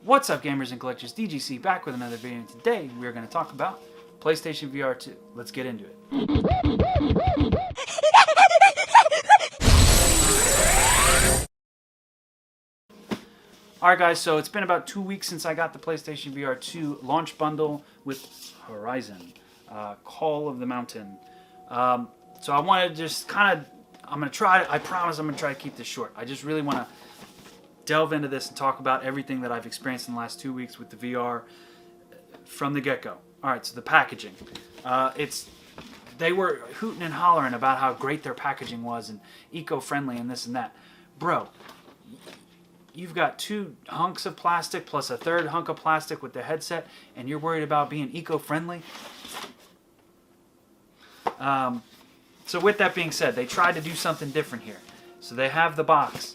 What's up, gamers and collectors? DGC back with another video, and today we are going to talk about PlayStation VR 2. Let's get into it. Alright guys, so it's been about 2 weeks since I got the PlayStation VR 2 launch bundle with Horizon, Call of the Mountain. So I want to just kind of, I promise I'm going to try to keep this short. I just really want to delve into this and talk about everything that I've experienced in the last 2 weeks with the VR from the get-go. Alright, so the packaging. They were hooting and hollering about how great their packaging was and eco-friendly and this and that. Bro, you've got 2 hunks of plastic plus a 3rd hunk of plastic with the headset, and you're worried about being eco-friendly? So with that being said, they tried to do something different here. So they have the box.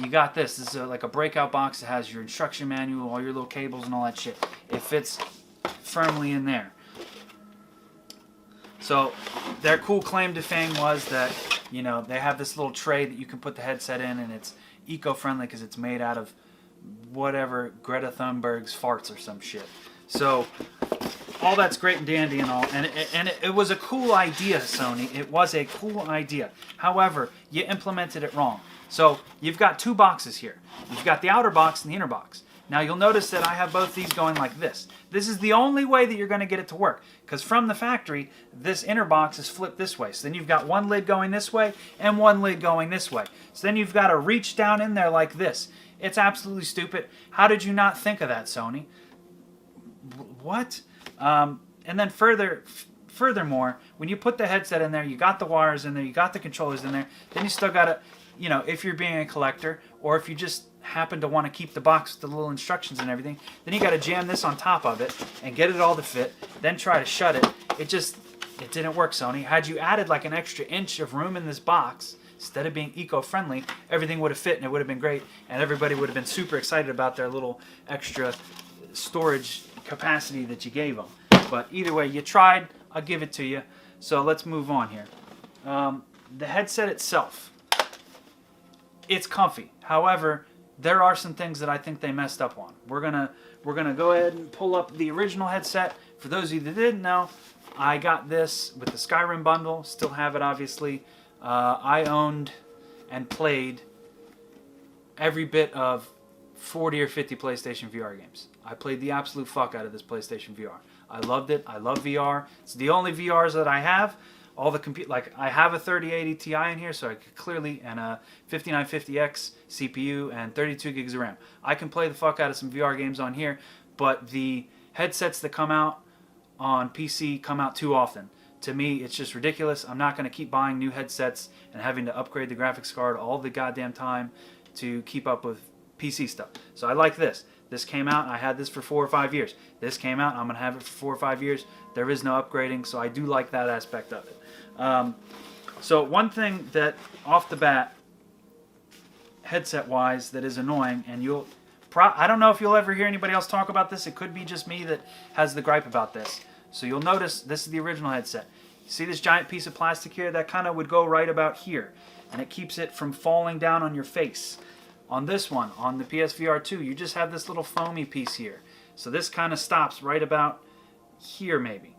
You got this. This is like a breakout box that has your instruction manual, all your little cables and all that shit. It fits firmly in there. So their cool claim to fame was that, you know, they have this little tray that you can put the headset in, and it's eco-friendly because it's made out of whatever, Greta Thunberg's farts or some shit. So all that's great and dandy and all, and it was a cool idea, Sony. It was a cool idea. However, you implemented it wrong. So you've got 2 boxes here. You've got the outer box and the inner box. Now you'll notice that I have both these going like this. This is the only way that you're going to get it to work, because from the factory, this inner box is flipped this way. So then you've got one lid going this way and one lid going this way. So then you've got to reach down in there like this. It's absolutely stupid. How did you not think of that, Sony? What? And then furthermore, when you put the headset in there, you got the wires in there, you got the controllers in there, then you still got to, you know, if you're being a collector, or if you just happen to want to keep the box with the little instructions and everything, then you got to jam this on top of it and get it all to fit, then try to shut it. It didn't work, Sony. Had you added like an extra inch of room in this box, instead of being eco-friendly, everything would have fit and it would have been great, and everybody would have been super excited about their little extra storage capacity that you gave them. But either way, you tried. I'll give it to you. So let's move on here. The headset itself, it's comfy. However, there are some things that I think they messed up on. We're gonna go ahead and pull up the original headset. For those of you that didn't know, I got this with the Skyrim bundle. Still have it, obviously. I owned and played every bit of 40 or 50 PlayStation VR games. I played the absolute fuck out of this PlayStation VR. I loved it. I love VR. It's the only VRs that I have. All the I have a 3080 Ti in here, so I could clearly, and a 5950X CPU and 32 gigs of RAM. I can play the fuck out of some VR games on here, but the headsets that come out on PC come out too often. To me, it's just ridiculous. I'm not going to keep buying new headsets and having to upgrade the graphics card all the goddamn time to keep up with PC stuff. So I like this. This came out, and I had this for 4 or 5 years. This came out, I'm going to have it for 4 or 5 years. There is no upgrading, so I do like that aspect of it. So one thing that, off the bat, headset-wise, that is annoying, and I don't know if you'll ever hear anybody else talk about this. It could be just me that has the gripe about this. So you'll notice this is the original headset. You see this giant piece of plastic here? That kind of would go right about here, and it keeps it from falling down on your face. On this one, on the PSVR 2, you just have this little foamy piece here. So this kind of stops right about here, maybe.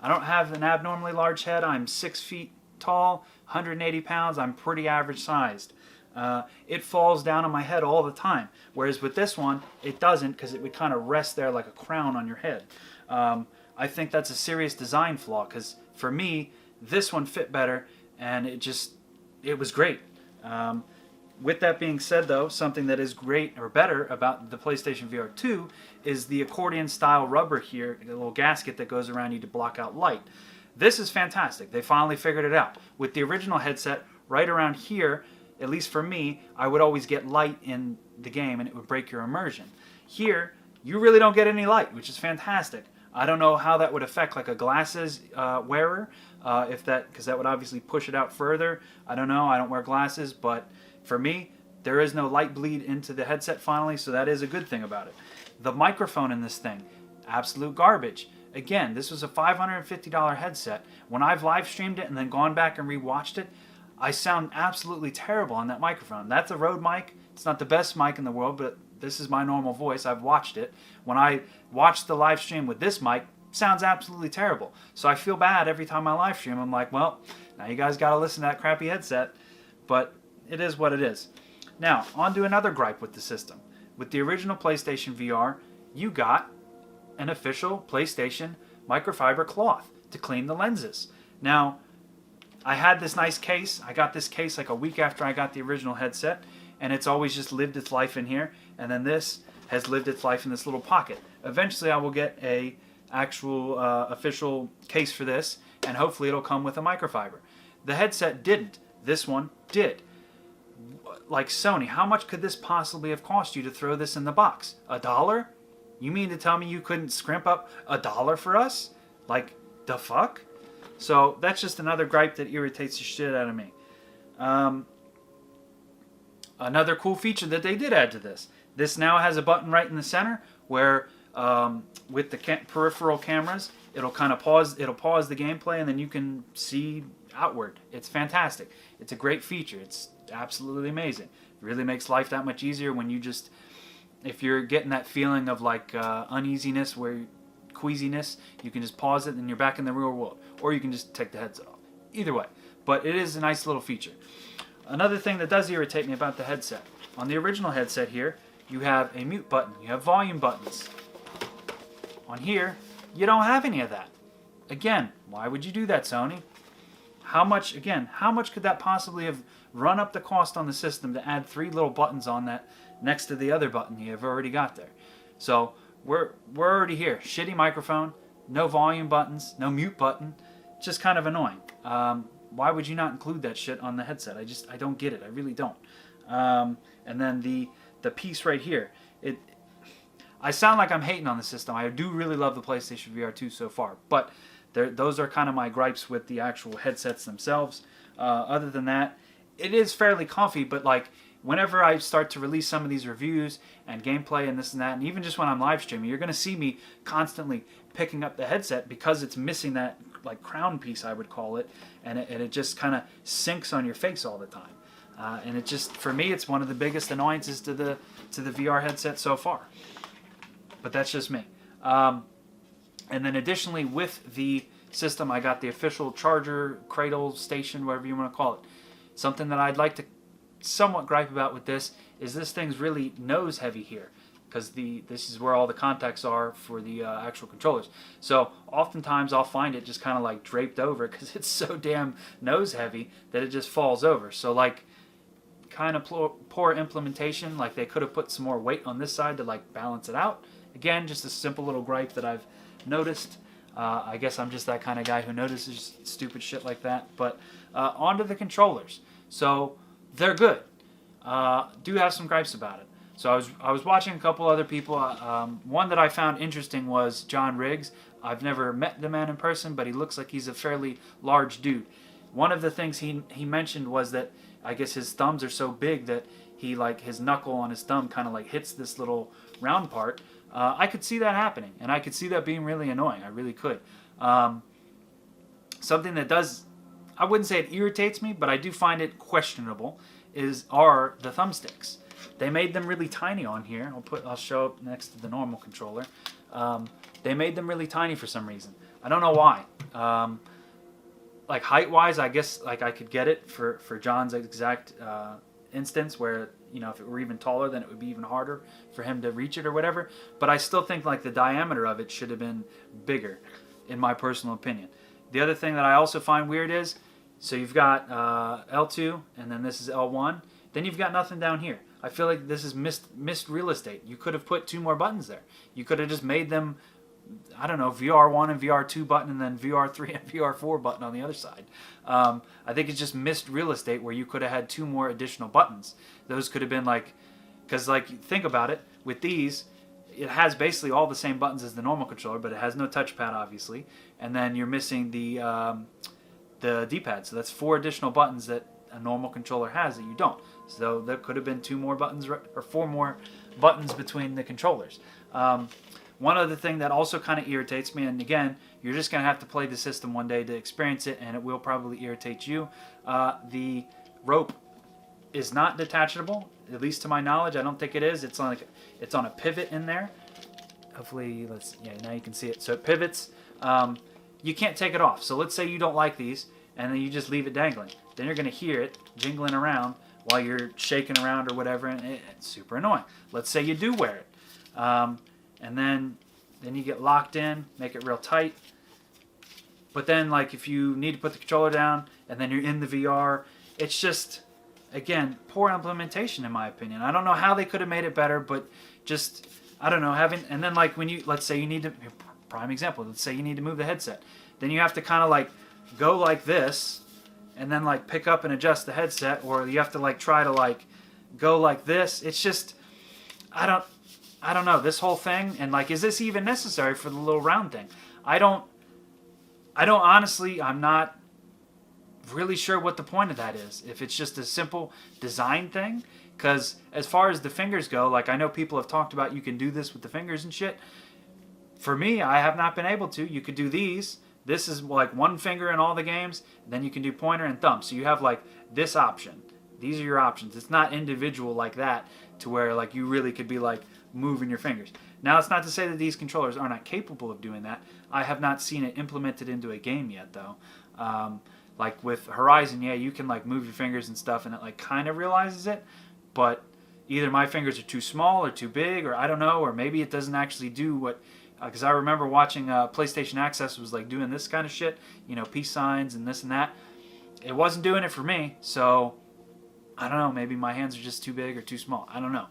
I don't have an abnormally large head. I'm 6 feet tall, 180 pounds. I'm pretty average sized. It falls down on my head all the time. Whereas with this one, it doesn't, because it would kind of rest there like a crown on your head. I think that's a serious design flaw, because for me, this one fit better, and it was great. With that being said, though, something that is great or better about the PlayStation VR 2 is the accordion-style rubber here, a little gasket that goes around you to block out light. This is fantastic. They finally figured it out. With the original headset, right around here, at least for me, I would always get light in the game and it would break your immersion. Here, you really don't get any light, which is fantastic. I don't know how that would affect like a glasses wearer, because that would obviously push it out further. I don't know. I don't wear glasses, but for me, there is no light bleed into the headset finally, so that is a good thing about it. The microphone in this thing, absolute garbage. Again, this was a $550 headset. When I've live streamed it and then gone back and rewatched it, I sound absolutely terrible on that microphone. That's a Rode mic. It's not the best mic in the world, but this is my normal voice. I've watched it. When I watch the live stream with this mic, sounds absolutely terrible. So I feel bad every time I live stream. I'm like, well, now you guys got to listen to that crappy headset. But it is what it is. Now, on to another gripe with the system. With the original PlayStation VR, you got an official PlayStation microfiber cloth to clean the lenses. Now, I had this nice case. I got this case like a week after I got the original headset, and it's always just lived its life in here. And then this has lived its life in this little pocket. Eventually, I will get a actual official case for this, and hopefully it'll come with a microfiber. The headset didn't. This one did. Like, Sony, how much could this possibly have cost you to throw this in the box? $1? You mean to tell me you couldn't scrimp up $1 for us? Like, the fuck? So that's just another gripe that irritates the shit out of me. Another cool feature that they did add to this. This now has a button right in the center where with the peripheral cameras, it'll kind of pause the gameplay, and then you can see outward. It's fantastic. It's a great feature. It's absolutely amazing. It really makes life that much easier when you just, if you're getting that feeling of like uneasiness, queasiness, you can just pause it and you're back in the real world. Or you can just take the headset off. Either way. But it is a nice little feature. Another thing that does irritate me about the headset. On the original headset here, you have a mute button. You have volume buttons. On here, you don't have any of that. Again, why would you do that, Sony? How much could that possibly have run up the cost on the system to add 3 little buttons on that next to the other button you have already got there? So we're already here. Shitty microphone, no volume buttons, no mute button. Just kind of annoying. Why would you not include that shit on the headset? I don't get it. I really don't. And then the piece right here. I sound like I'm hating on the system. I do really love the PlayStation VR 2 so far, but those are kind of my gripes with the actual headsets themselves. Other than that, it is fairly comfy, but like whenever I start to release some of these reviews and gameplay and this and that, and even just when I'm live streaming, you're going to see me constantly picking up the headset because it's missing that like crown piece, I would call it, and it just kind of sinks on your face all the time. And it just, for me, it's one of the biggest annoyances to the VR headset so far. But that's just me. And then additionally, with the system, I got the official charger, cradle, station, whatever you want to call it. Something that I'd like to somewhat gripe about with this is this thing's really nose heavy here, because this is where all the contacts are for the actual controllers. So oftentimes I'll find it just kind of like draped over because it's so damn nose heavy that it just falls over. So like kind of poor implementation. Like they could have put some more weight on this side to like balance it out. Again, just a simple little gripe that I've noticed. I guess I'm just that kind of guy who notices stupid shit like that. But onto the controllers. So they're good. Do have some gripes about it. So I was watching a couple other people. One that I found interesting was John Riggs. I've never met the man in person, but he looks like he's a fairly large dude. One of the things he mentioned was that I guess his thumbs are so big that he like his knuckle on his thumb kind of like hits this little round part. I could see that happening, and I could see that being really annoying. I really could. Something that does, I wouldn't say it irritates me, but I do find it questionable, are the thumbsticks. They made them really tiny on here. I'll show up next to the normal controller. They made them really tiny for some reason. I don't know why. Like height-wise, I guess like I could get it for John's exact instance where, you know, if it were even taller, then it would be even harder for him to reach it or whatever. But I still think like the diameter of it should have been bigger, in my personal opinion. The other thing that I also find weird is, so you've got L2, and then this is L1. Then you've got nothing down here. I feel like this is missed real estate. You could have put 2 more buttons there. You could have just made them, I don't know, VR1 and VR2 button, and then VR3 and VR4 button on the other side. I think it's just missed real estate where you could have had 2 more additional buttons. Those could have been like, because like think about it, with these, it has basically all the same buttons as the normal controller, but it has no touchpad obviously, and then you're missing the D-pad. So that's 4 additional buttons that a normal controller has that you don't. So there could have been 2 more buttons or 4 more buttons between the controllers. One other thing that also kind of irritates me, and again, you're just going to have to play the system one day to experience it, and it will probably irritate you. The rope is not detachable. at least to my knowledge. I don't think it is. It's on a pivot in there. Hopefully, now you can see it. So it pivots. You can't take it off. So let's say you don't like these, and then you just leave it dangling. Then you're going to hear it jingling around while you're shaking around or whatever, and it's super annoying. Let's say you do wear it. And then you get locked in, make it real tight. But then, like, if you need to put the controller down and then you're in the VR, it's just, again, poor implementation in my opinion. I don't know how they could have made it better, but just, I don't know, and then, like, let's say you need to, prime example, let's say you need to move the headset. Then you have to kind of, like, go like this and then, like, pick up and adjust the headset, or you have to, like, try to, like, go like this. It's just, I don't know, this whole thing, and, like, is this even necessary for the little round thing? I don't honestly, I'm not really sure what the point of that is. If it's just a simple design thing, because as far as the fingers go, like, I know people have talked about you can do this with the fingers and shit. For me, I have not been able to. You could do these. This is like one finger in all the games. Then you can do pointer and thumb. So you have, like, this option. These are your options. It's not individual like that to where, like, you really could be, like, moving your fingers. Now, it's not to say that these controllers are not capable of doing that. I have not seen it implemented into a game yet, though. Like with Horizon, yeah, you can, like, move your fingers and stuff, and it, like, kind of realizes it. But either my fingers are too small or too big, or I don't know, or maybe it doesn't actually do what. Because I remember watching PlayStation Access was, like, doing this kind of shit, you know, peace signs and this and that. It wasn't doing it for me, so I don't know. Maybe my hands are just too big or too small. I don't know.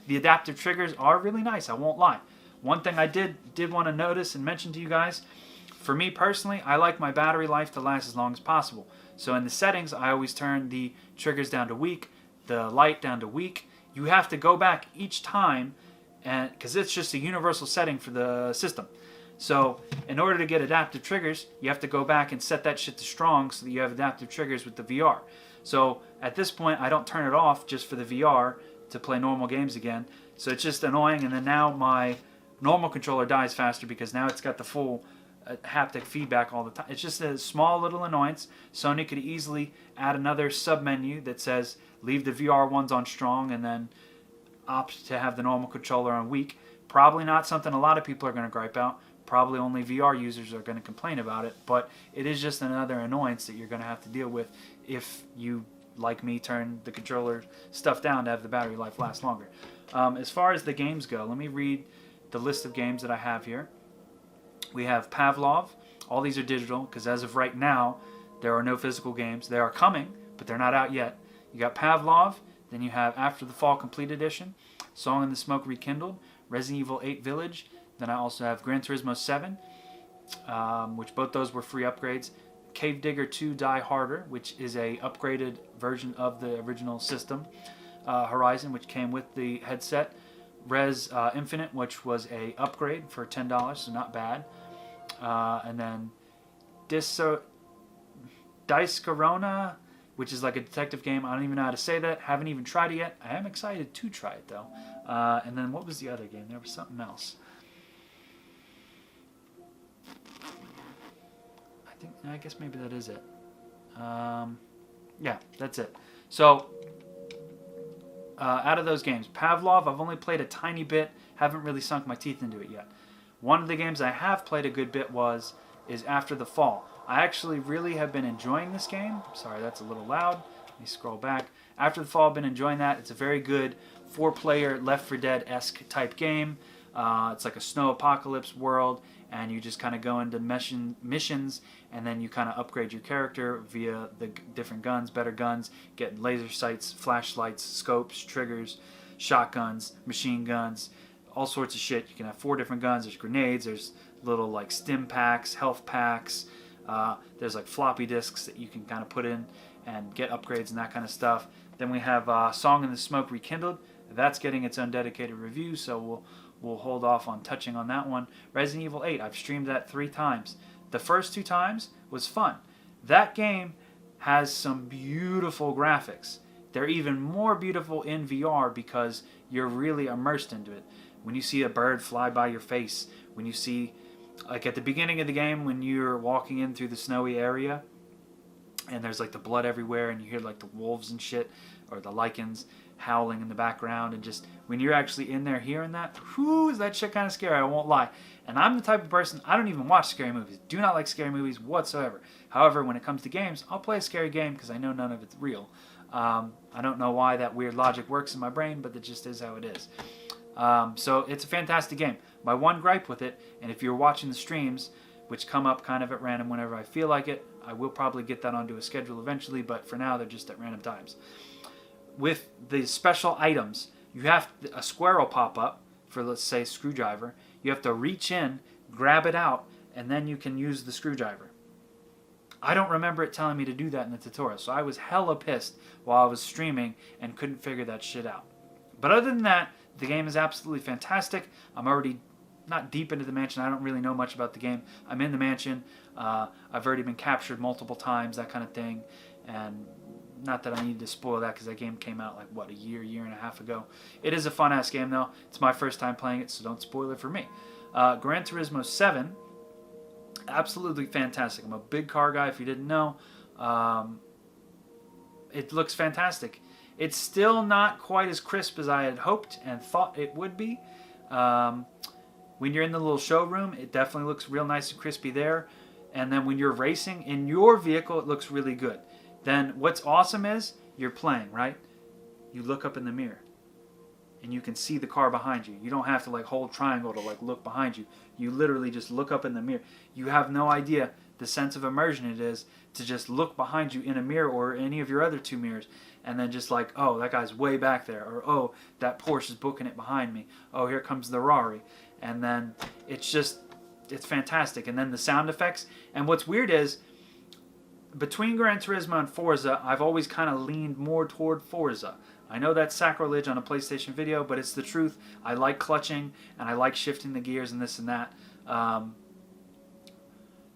The adaptive triggers are really nice, I won't lie. One thing I did want to notice and mention to you guys, for me personally, I like my battery life to last as long as possible. So in the settings, I always turn the triggers down to weak, the light down to weak. You have to go back each time, and because it's just a universal setting for the system. So in order to get adaptive triggers, you have to go back and set that shit to strong so that you have adaptive triggers with the VR. So at this point, I don't turn it off just for the VR to play normal games again. So it's just annoying, and then now my normal controller dies faster because now it's got the full haptic feedback all the time. It's just a small little annoyance. Sony could easily add another sub-menu that says leave the VR ones on strong and then opt to have the normal controller on weak. Probably not something a lot of people are going to gripe out. Probably only VR users are going to complain about it, but it is just another annoyance that you're going to have to deal with if you, like me, turn the controller stuff down to have the battery life last longer. As far as the games go, let me read the list of games that I have here. We have Pavlov. All these are digital because as of right now, there are no physical games. They are coming, but they're not out yet. You got Pavlov, then you have After the Fall Complete Edition, Song in the Smoke Rekindled, Resident Evil 8 Village. Then I also have Gran Turismo 7, which both those were free upgrades. Cave Digger 2 Die Harder, which is a upgraded version of the original system. Horizon, which came with the headset. Res Infinite, which was a upgrade for $10, so not bad. And then Dice Corona, which is like a detective game. I don't even know how to say that. Haven't even tried it yet. I am excited to try it, though. And then what was the other game? There was something else. I guess maybe that is it. Yeah, that's it. So, out of those games, Pavlov, I've only played a tiny bit. Haven't really sunk my teeth into it yet. One of the games I have played a good bit is After the Fall. I actually really have been enjoying this game. Sorry, that's a little loud. Let me scroll back. After the Fall, I've been enjoying that. It's a very good 4-player Left 4 Dead-esque type game. It's like a snow apocalypse world, and you just kind of go into missions, and then you kind of upgrade your character via the different guns, better guns, get laser sights, flashlights, scopes, triggers, shotguns, machine guns, all sorts of shit. You can have 4 different guns. There's grenades, there's little like stim packs, health packs, there's like floppy disks that you can kind of put in and get upgrades and that kind of stuff. Then we have Song in the Smoke Rekindled. That's getting its own dedicated review, so we'll hold off on touching on that one. Resident Evil 8, I've streamed that 3 times. The first 2 times was fun. That game has some beautiful graphics. They're even more beautiful in VR because you're really immersed into it. When you see a bird fly by your face, when you see, like at the beginning of the game when you're walking in through the snowy area and there's like the blood everywhere and you hear like the wolves and shit, or the lichens, howling in the background, and just when you're actually in there hearing that, whoo, is that shit kind of scary, I won't lie. And I'm the type of person, I don't even watch scary movies. Do not like scary movies whatsoever. However, when it comes to games, I'll play a scary game because I know none of it's real. I don't know why that weird logic works in my brain, but it just is how it is. So it's a fantastic game. My one gripe with it, and if you're watching the streams, which come up kind of at random whenever I feel like it, I will probably get that onto a schedule eventually, but for now they're just at random times. With the special items, you have a square will pop up for, let's say, screwdriver. You have to reach in, grab it out, and then you can use the screwdriver. I don't remember it telling me to do that in the tutorial, so I was hella pissed while I was streaming and couldn't figure that shit out. But other than that, the game is absolutely fantastic. I'm already not deep into the mansion. I don't really know much about the game. I'm in the mansion. I've already been captured multiple times, that kind of thing. And not that I need to spoil that because that game came out like, what, a year and a half ago. It is a fun-ass game, though. It's my first time playing it, so don't spoil it for me. Gran Turismo 7, absolutely fantastic. I'm a big car guy, if you didn't know. It looks fantastic. It's still not quite as crisp as I had hoped and thought it would be. When you're in the little showroom, it definitely looks real nice and crispy there. And then when you're racing in your vehicle, it looks really good. Then what's awesome is you're playing, right? You look up in the mirror and you can see the car behind you. You don't have to like hold triangle to like look behind you. You literally just look up in the mirror. You have no idea the sense of immersion it is to just look behind you in a mirror or any of your other two mirrors and then just like, oh, that guy's way back there, or oh, that Porsche is booking it behind me. Oh, here comes the Rari. And then it's fantastic. And then the sound effects. And what's weird is, between Gran Turismo and Forza, I've always kind of leaned more toward Forza. I know that's sacrilege on a PlayStation video, but it's the truth. I like clutching, and I like shifting the gears and this and that.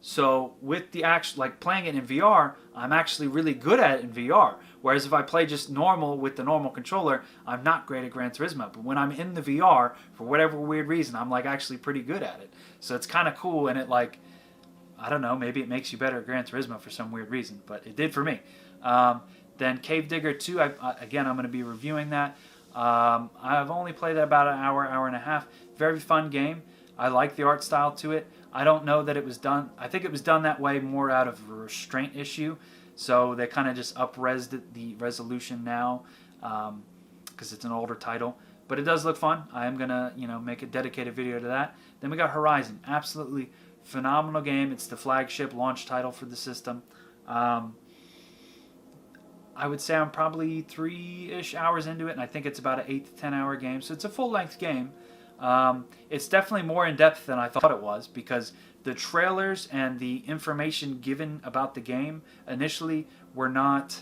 So with the like playing it in VR, I'm actually really good at it in VR. Whereas if I play just normal with the normal controller, I'm not great at Gran Turismo. But when I'm in the VR, for whatever weird reason, I'm like actually pretty good at it. So it's kind of cool, and it like, I don't know, maybe it makes you better at Gran Turismo for some weird reason, but it did for me. Then Cave Digger 2, again, I'm going to be reviewing that. I've only played that about an hour and a half. Very fun game. I like the art style to it. I don't know that it was done. I think it was done that way more out of a restraint issue. So they kind of just up-resed the resolution now because it's an older title. But it does look fun. I am going to make a dedicated video to that. Then we got Horizon. Absolutely phenomenal game. It's the flagship launch title for the system. I would say I'm probably 3-ish hours into it, and I think it's about an 8 to 10 hour game. So it's a full-length game. It's definitely more in-depth than I thought it was because the trailers and the information given about the game initially were not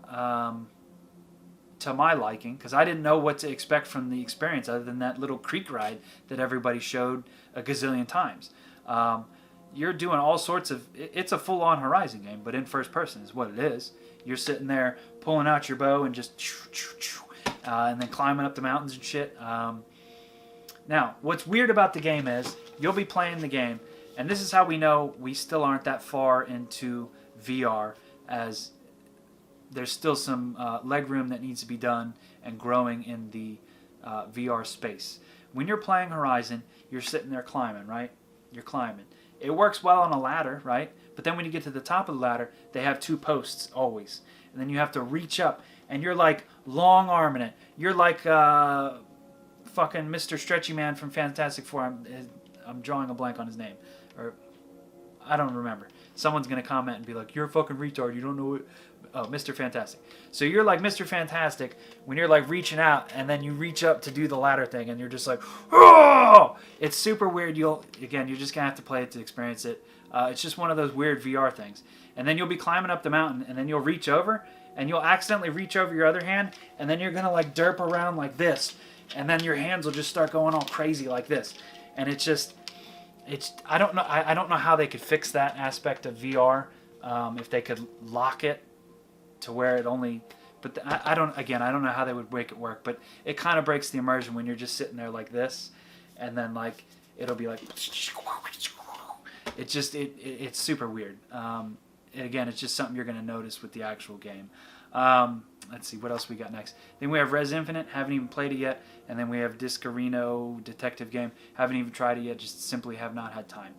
to my liking because I didn't know what to expect from the experience other than that little creek ride that everybody showed a gazillion times. You're doing all sorts of... It's a full-on Horizon game, but in first person is what it is. You're sitting there pulling out your bow and just... and then climbing up the mountains and shit. Now, what's weird about the game is you'll be playing the game, and this is how we know we still aren't that far into VR, as there's still some leg room that needs to be done and growing in the VR space. When you're playing Horizon, you're sitting there climbing, right? You're climbing. It works well on a ladder, right? But then when you get to the top of the ladder, they have 2 posts always. And then you have to reach up, and you're like long arming it. You're like fucking Mr. Stretchy Man from Fantastic Four. I'm drawing a blank on his name. Or I don't remember. Someone's going to comment and be like, you're a fucking retard. You don't know it. Oh, Mr. Fantastic. So you're like Mr. Fantastic when you're like reaching out and then you reach up to do the ladder thing and you're just like, oh! It's super weird. You're just going to have to play it to experience it. It's just one of those weird VR things. And then you'll be climbing up the mountain and then you'll reach over and you'll accidentally reach over your other hand and then you're going to like derp around like this. And then your hands will just start going all crazy like this. And it's just... I don't know. I don't know how they could fix that aspect of VR. If they could lock it to where it only. But I don't know how they would make it work. But it kind of breaks the immersion when you're just sitting there like this, and then like it'll be like. It's super weird. Again, it's just something you're going to notice with the actual game. let's see, what else we got next? Then we have Res Infinite, haven't even played it yet. And then we have Discarino detective game, haven't even tried it yet, just simply have not had time.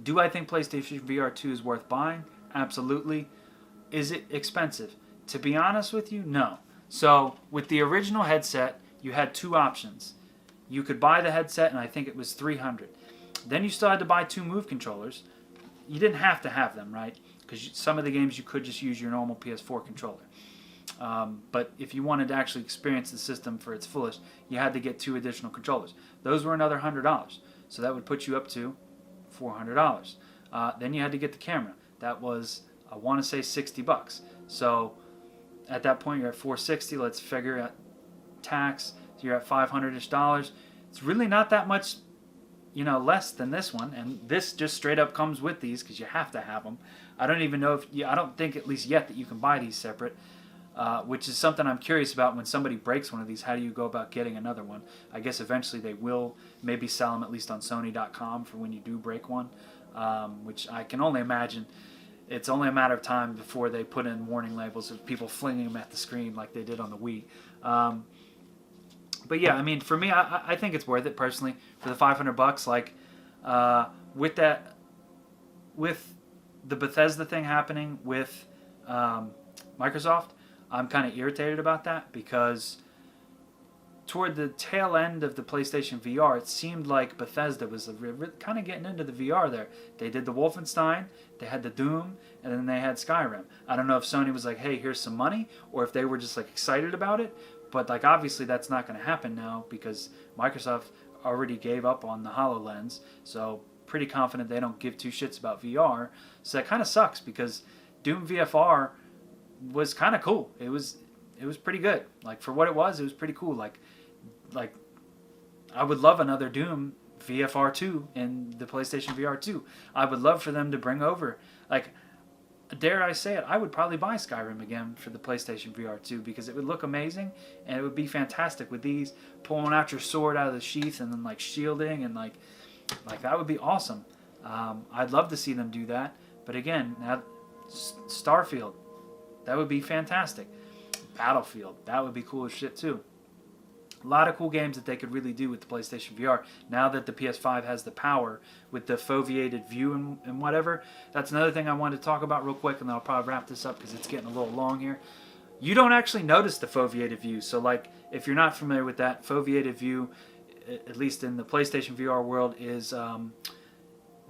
Do I think PlayStation VR 2 is worth buying? Absolutely. Is it expensive? To be honest with you, no. So with the original headset, you had two options. You could buy the headset, and I think it was $300. Then you still had to buy two Move controllers. You didn't have to have them, right? Because some of the games you could just use your normal PS4 controller. But if you wanted to actually experience the system for its fullest, you had to get two additional controllers. Those were another $100. So that would put you up to $400. Then you had to get the camera. That was, I want to say, $60. So at that point, you're at $460. Let's figure out tax. So you're at $500-ish. It's really not that much, less than this one. And this just straight up comes with these because you have to have them. I don't even know I don't think at least yet that you can buy these separate. Which is something I'm curious about. When somebody breaks one of these, how do you go about getting another one? I guess eventually they will maybe sell them, at least on Sony.com, for when you do break one, which I can only imagine it's only a matter of time before they put in warning labels of people flinging them at the screen like they did on the Wii. But yeah, I mean, for me, I think it's worth it personally for the $500. Like with the Bethesda thing happening with Microsoft, I'm kind of irritated about that because toward the tail end of the PlayStation VR, it seemed like Bethesda was kind of getting into the VR there. They did the Wolfenstein, they had the Doom, and then they had Skyrim. I don't know if Sony was like, hey, here's some money, or if they were just like excited about it. But like obviously that's not going to happen now because Microsoft already gave up on the HoloLens. So pretty confident they don't give two shits about VR. So that kind of sucks because Doom VFR was kind of cool. It was pretty good. Like for what it was pretty cool. Like I would love another Doom VFR 2 in the PlayStation VR 2. I would love for them to bring over, like, dare I say it, I would probably buy Skyrim again for the PlayStation VR 2 because it would look amazing and it would be fantastic with these pulling out your sword out of the sheath and then like shielding and like that would be awesome. I'd love to see them do that. But again, now Starfield, that would be fantastic. Battlefield, that would be cool as shit too. A lot of cool games that they could really do with the PlayStation VR now that the PS5 has the power with the foveated view and whatever. That's another thing I wanted to talk about real quick, and then I'll probably wrap this up because it's getting a little long here. You don't actually notice the foveated view. So like if you're not familiar with that, foveated view, at least in the PlayStation VR world, is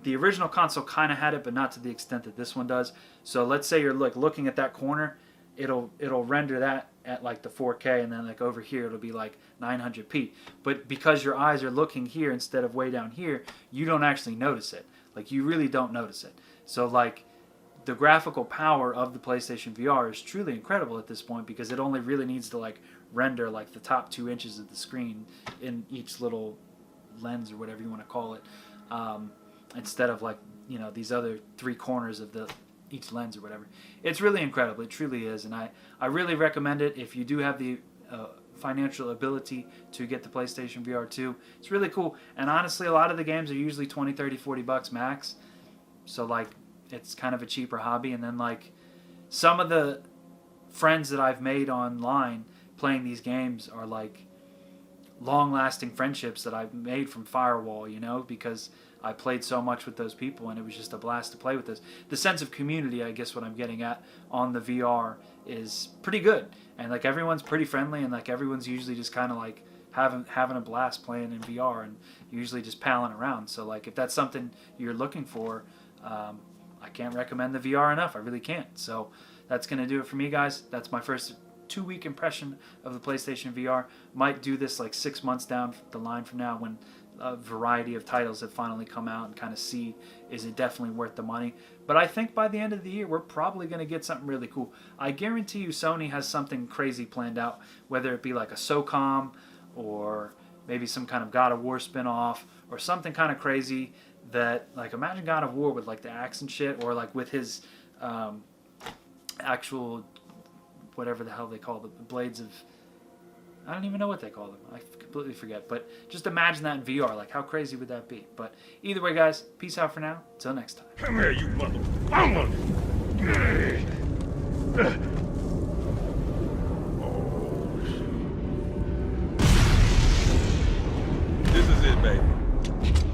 the original console kind of had it, but not to the extent that this one does. So let's say you're looking at that corner, it'll render that at like the 4K, and then like over here it'll be like 900p. But because your eyes are looking here instead of way down here, you don't actually notice it. Like you really don't notice it. So like the graphical power of the PlayStation VR is truly incredible at this point because it only really needs to like render like the top 2 inches of the screen in each little lens or whatever you want to call it, instead of like these other 3 corners of each lens or whatever. It's really incredible. It truly is. And I really recommend it if you do have the financial ability to get the PlayStation VR 2. It's really cool. And honestly, a lot of the games are usually 20, 30, 40 bucks max. So like it's kind of a cheaper hobby. And then like some of the friends that I've made online playing these games are like long-lasting friendships that I've made from Firewall, because I played so much with those people and it was just a blast to play with this. The sense of community, I guess what I'm getting at on the VR is pretty good. And like everyone's pretty friendly and like everyone's usually just kind of like having a blast playing in VR and usually just palling around. So like if that's something you're looking for, I can't recommend the VR enough. I really can't. So that's going to do it for me, guys. That's my first 2-week impression of the PlayStation VR. Might do this like 6 months down the line from now when a variety of titles have finally come out and kind of see, is it definitely worth the money? But I think by the end of the year, we're probably going to get something really cool. I guarantee you Sony has something crazy planned out, whether it be like a SOCOM or maybe some kind of God of War spin-off or something kind of crazy that, like, imagine God of War with like the axe and shit, or like with his actual, whatever the hell they call the blades of, I don't even know what they call them. I completely forget. But just imagine that in VR. Like, how crazy would that be? But either way, guys, peace out for now. Till next time. Come here, you mother... shit, baby.